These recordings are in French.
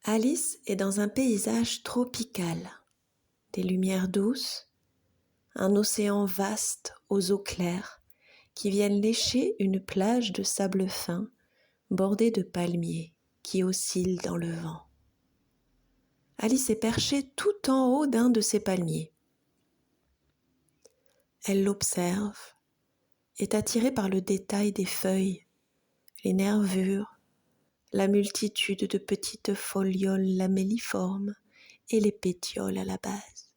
Alice est dans un paysage tropical, des lumières douces, un océan vaste aux eaux claires qui viennent lécher une plage de sable fin bordée de palmiers qui oscillent dans le vent. Alice est perchée tout en haut d'un de ces palmiers. Elle l'observe, est attirée par le détail des feuilles, les nervures, la multitude de petites folioles lamelliformes et les pétioles à la base.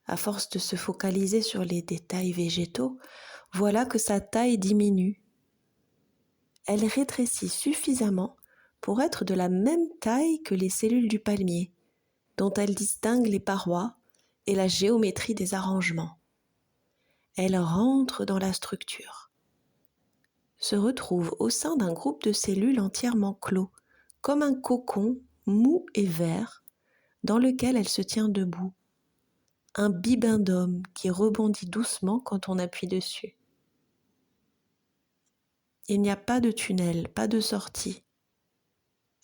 À force de se focaliser sur les détails végétaux, voilà que sa taille diminue. Elle rétrécit suffisamment pour être de la même taille que les cellules du palmier, dont elle distingue les parois et la géométrie des arrangements. Elle rentre dans la structure, se retrouve au sein d'un groupe de cellules entièrement clos, comme un cocon mou et vert dans lequel elle se tient debout. Un bibendum qui rebondit doucement quand on appuie dessus. Il n'y a pas de tunnel, pas de sortie.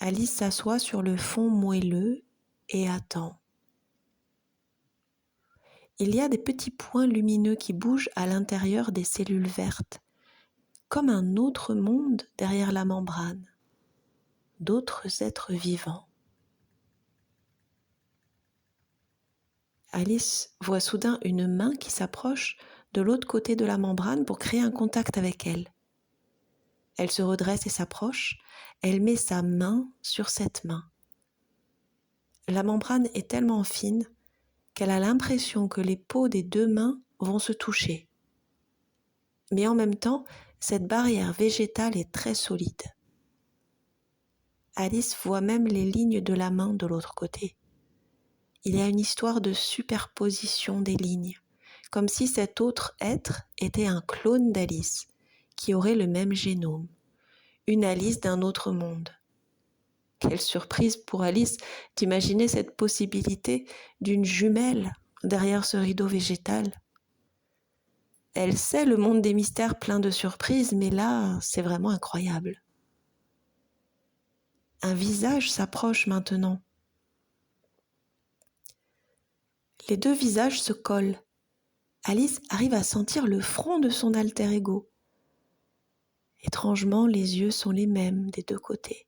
Alice s'assoit sur le fond moelleux et attend. Il y a des petits points lumineux qui bougent à l'intérieur des cellules vertes, comme un autre monde derrière la membrane, d'autres êtres vivants. Alice voit soudain une main qui s'approche de l'autre côté de la membrane pour créer un contact avec elle. Elle se redresse et s'approche, elle met sa main sur cette main. La membrane est tellement fine qu'elle a l'impression que les peaux des deux mains vont se toucher. Mais en même temps, cette barrière végétale est très solide. Alice voit même les lignes de la main de l'autre côté. Il y a une histoire de superposition des lignes, comme si cet autre être était un clone d'Alice, qui aurait le même génome, une Alice d'un autre monde. Quelle surprise pour Alice d'imaginer cette possibilité d'une jumelle derrière ce rideau végétal. Elle sait le monde des mystères plein de surprises, mais là, c'est vraiment incroyable. Un visage s'approche maintenant. Les deux visages se collent. Alice arrive à sentir le front de son alter ego. Étrangement, les yeux sont les mêmes des deux côtés.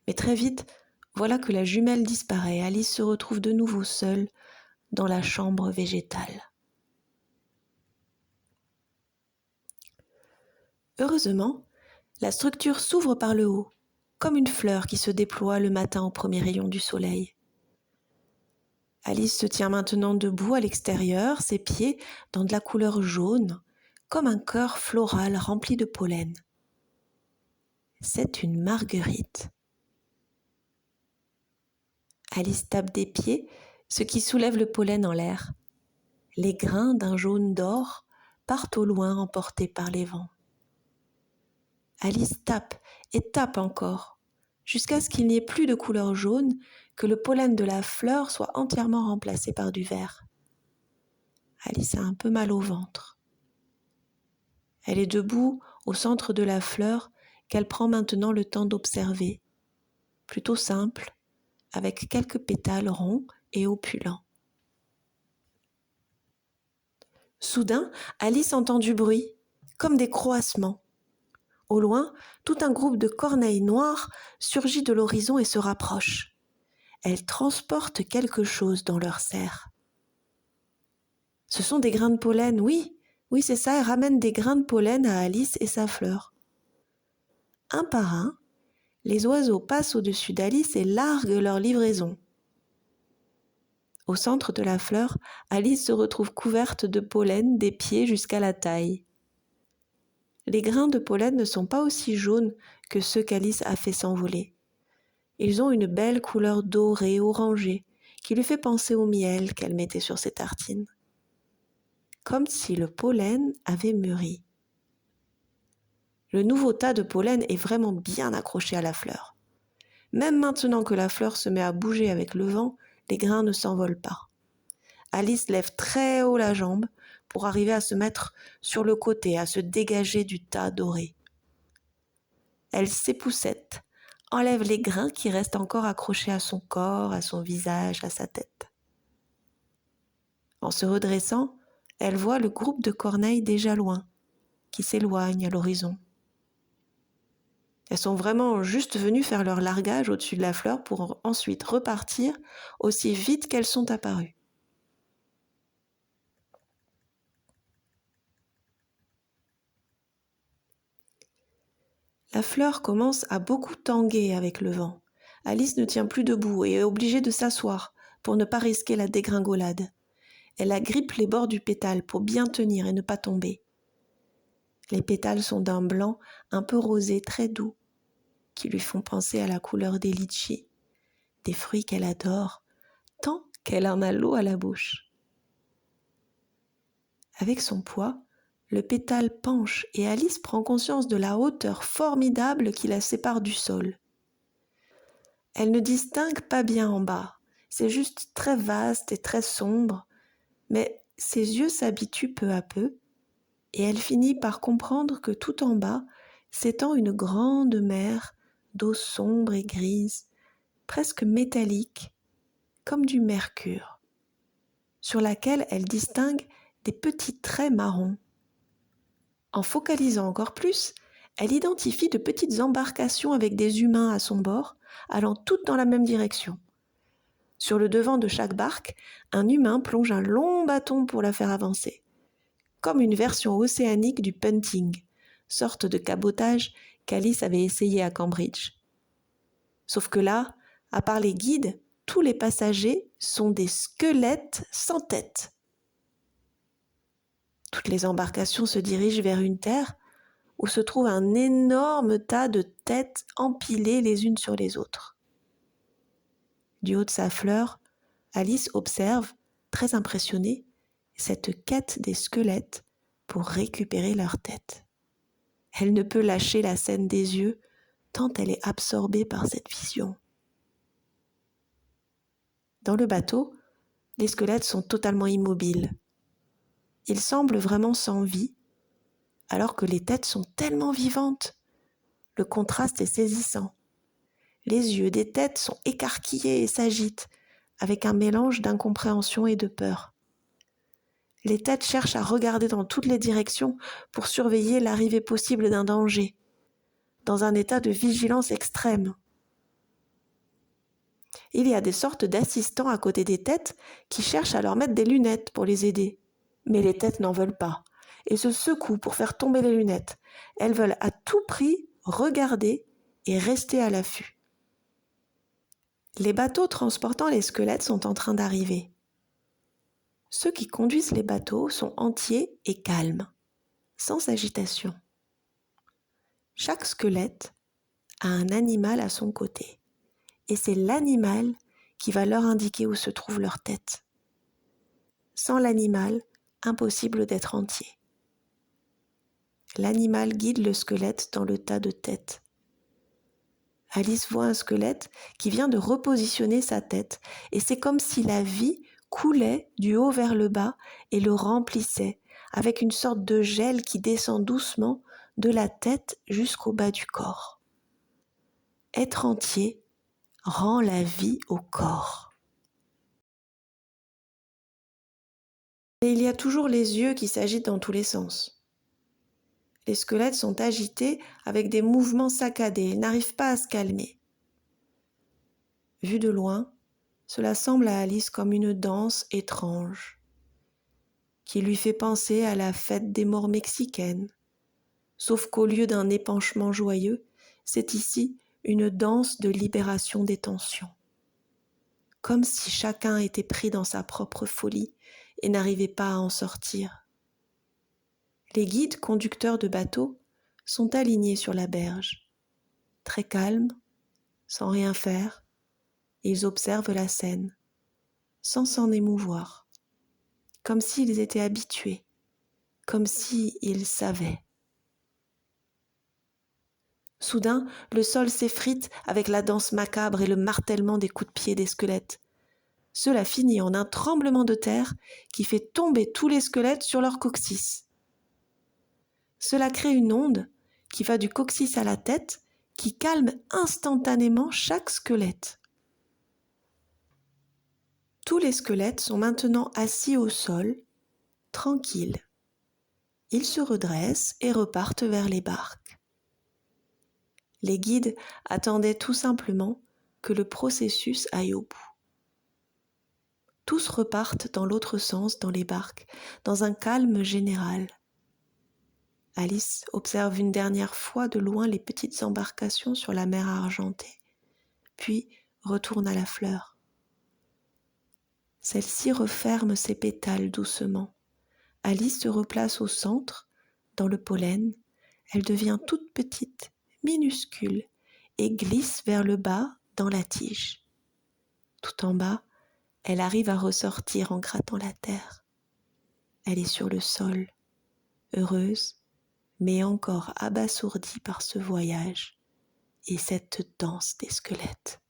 Mais très vite, voilà que la jumelle disparaît. Alice se retrouve de nouveau seule dans la chambre végétale. Heureusement, la structure s'ouvre par le haut, comme une fleur qui se déploie le matin au premier rayon du soleil. Alice se tient maintenant debout à l'extérieur, ses pieds dans de la couleur jaune, comme un cœur floral rempli de pollen. C'est une marguerite. Alice tape des pieds, ce qui soulève le pollen en l'air. Les grains d'un jaune d'or partent au loin emportés par les vents. Alice tape et tape encore, jusqu'à ce qu'il n'y ait plus de couleur jaune, que le pollen de la fleur soit entièrement remplacé par du vert. Alice a un peu mal au ventre. Elle est debout au centre de la fleur qu'elle prend maintenant le temps d'observer, plutôt simple, avec quelques pétales ronds et opulents. Soudain, Alice entend du bruit, comme des croassements. Au loin, tout un groupe de corneilles noires surgit de l'horizon et se rapproche. Elles transportent quelque chose dans leur serre. Ce sont des grains de pollen, oui, c'est ça, elles ramènent des grains de pollen à Alice et sa fleur. Un par un, les oiseaux passent au-dessus d'Alice et larguent leur livraison. Au centre de la fleur, Alice se retrouve couverte de pollen des pieds jusqu'à la taille. Les grains de pollen ne sont pas aussi jaunes que ceux qu'Alice a fait s'envoler. Ils ont une belle couleur dorée, orangée, qui lui fait penser au miel qu'elle mettait sur ses tartines. Comme si le pollen avait mûri. Le nouveau tas de pollen est vraiment bien accroché à la fleur. Même maintenant que la fleur se met à bouger avec le vent, les grains ne s'envolent pas. Alice lève très haut la jambe pour arriver à se mettre sur le côté, à se dégager du tas doré. Elle s'époussette, enlève les grains qui restent encore accrochés à son corps, à son visage, à sa tête. En se redressant, elle voit le groupe de corneilles déjà loin, qui s'éloigne à l'horizon. Elles sont vraiment juste venues faire leur largage au-dessus de la fleur pour ensuite repartir aussi vite qu'elles sont apparues. La fleur commence à beaucoup tanguer avec le vent. Alice ne tient plus debout et est obligée de s'asseoir pour ne pas risquer la dégringolade. Elle agrippe les bords du pétale pour bien tenir et ne pas tomber. Les pétales sont d'un blanc un peu rosé très doux, qui lui font penser à la couleur des litchis, des fruits qu'elle adore, tant qu'elle en a l'eau à la bouche. Avec son poids, le pétale penche et Alice prend conscience de la hauteur formidable qui la sépare du sol. Elle ne distingue pas bien en bas, c'est juste très vaste et très sombre, mais ses yeux s'habituent peu à peu et elle finit par comprendre que tout en bas s'étend une grande mer d'eau sombre et grise, presque métallique, comme du mercure, sur laquelle elle distingue des petits traits marrons. En focalisant encore plus, elle identifie de petites embarcations avec des humains à son bord, allant toutes dans la même direction. Sur le devant de chaque barque, un humain plonge un long bâton pour la faire avancer, comme une version océanique du punting, sorte de cabotage qu'Alice avait essayé à Cambridge. Sauf que là, à part les guides, tous les passagers sont des squelettes sans tête. Toutes les embarcations se dirigent vers une terre où se trouve un énorme tas de têtes empilées les unes sur les autres. Du haut de sa fleur, Alice observe, très impressionnée, cette quête des squelettes pour récupérer leurs têtes. Elle ne peut lâcher la scène des yeux tant elle est absorbée par cette vision. Dans le bateau, les squelettes sont totalement immobiles. Ils semblent vraiment sans vie, alors que les têtes sont tellement vivantes. Le contraste est saisissant. Les yeux des têtes sont écarquillés et s'agitent, avec un mélange d'incompréhension et de peur. Les têtes cherchent à regarder dans toutes les directions pour surveiller l'arrivée possible d'un danger, dans un état de vigilance extrême. Il y a des sortes d'assistants à côté des têtes qui cherchent à leur mettre des lunettes pour les aider. Mais les têtes n'en veulent pas et se secouent pour faire tomber les lunettes. Elles veulent à tout prix regarder et rester à l'affût. Les bateaux transportant les squelettes sont en train d'arriver. Ceux qui conduisent les bateaux sont entiers et calmes, sans agitation. Chaque squelette a un animal à son côté, et c'est l'animal qui va leur indiquer où se trouve leur tête. Sans l'animal, impossible d'être entier. L'animal guide le squelette dans le tas de têtes. Alice voit un squelette qui vient de repositionner sa tête, et c'est comme si la vie coulait du haut vers le bas et le remplissait, avec une sorte de gel qui descend doucement de la tête jusqu'au bas du corps. Être entier rend la vie au corps. Et il y a toujours les yeux qui s'agitent dans tous les sens. Les squelettes sont agités avec des mouvements saccadés, ils n'arrivent pas à se calmer. Vu de loin, cela semble à Alice comme une danse étrange, qui lui fait penser à la fête des morts mexicaine, sauf qu'au lieu d'un épanchement joyeux, c'est ici une danse de libération des tensions. Comme si chacun était pris dans sa propre folie et n'arrivait pas à en sortir. Les guides conducteurs de bateaux sont alignés sur la berge, très calmes, sans rien faire, et ils observent la scène, sans s'en émouvoir, comme s'ils étaient habitués, comme s'ils savaient. Soudain, le sol s'effrite avec la danse macabre et le martèlement des coups de pied des squelettes. Cela finit en un tremblement de terre qui fait tomber tous les squelettes sur leur coccyx. Cela crée une onde qui va du coccyx à la tête, qui calme instantanément chaque squelette. Tous les squelettes sont maintenant assis au sol, tranquilles. Ils se redressent et repartent vers les barques. Les guides attendaient tout simplement que le processus aille au bout. Tous repartent dans l'autre sens dans les barques, dans un calme général. Alice observe une dernière fois de loin les petites embarcations sur la mer argentée, puis retourne à la fleur. Celle-ci referme ses pétales doucement. Alice se replace au centre, dans le pollen. Elle devient toute petite, minuscule, et glisse vers le bas dans la tige. Tout en bas, elle arrive à ressortir en grattant la terre. Elle est sur le sol, heureuse, mais encore abasourdie par ce voyage et cette danse des squelettes.